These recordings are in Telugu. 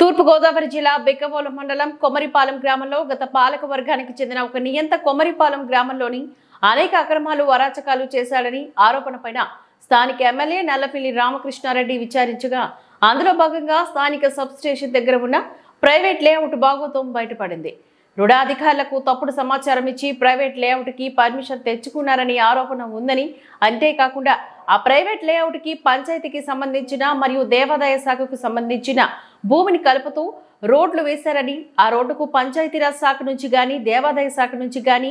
తూర్పు గోదావరి జిల్లా బెక్కవోలు మండలం కొమరిపాలెం గ్రామంలో గత పాలక వర్గానికి చెందిన ఒక నియంత కొమరిపాలెం గ్రామంలోని అనేక అక్రమాలు అరాచకాలు చేశాడని ఆరోపణపైన స్థానిక ఎమ్మెల్యే నల్లపిల్లి రామకృష్ణారెడ్డి విచారించగా అందులో భాగంగా స్థానిక సబ్ స్టేషన్ దగ్గర ఉన్న ప్రైవేట్ లేఅవుట్ భాగోతం బయటపడింది. రుడా అధికారులకు తప్పుడు సమాచారం ఇచ్చి ప్రైవేట్ లేఅవుట్ కి పర్మిషన్ తెచ్చుకున్నారని ఆరోపణ ఉందని, అంతేకాకుండా ఆ ప్రైవేట్ లేఅవుట్ కి పంచాయతీకి సంబంధించిన మరియు దేవాదాయ శాఖకు సంబంధించిన భూమిని కలుపుతూ రోడ్లు వేశారని, ఆ రోడ్డుకు పంచాయతీరాజ్ శాఖ నుంచి గాని దేవాదాయ శాఖ నుంచి గాని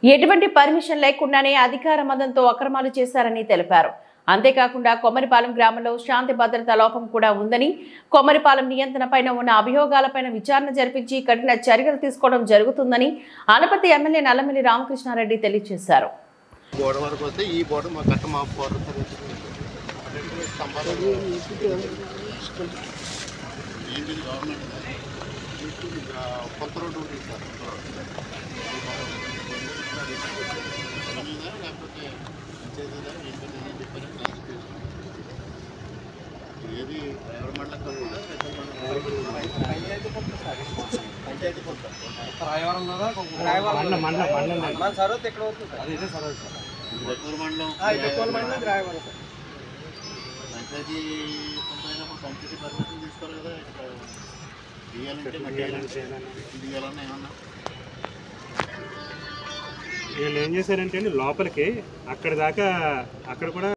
ఎటువంటి పర్మిషన్ లేకుండానే అధికార మదంతో అక్రమాలు చేశారని తెలిపారు. అంతేకాకుండా కొమరిపాలెం గ్రామంలో శాంతి భద్రతా లోపం కూడా ఉందని, కొమరిపాలెం నియంత్రణ పైన ఉన్న అభియోగాలపైన విచారణ జరిపించి కఠిన చర్యలు తీసుకోవడం జరుగుతుందని అనపర్తి ఎమ్మెల్యే నల్లమిల్లి రామకృష్ణారెడ్డి తెలియజేశారు. వీళ్ళు ఏం చేశారంటే లోపలికి అక్కడ దాకా అక్కడ కూడా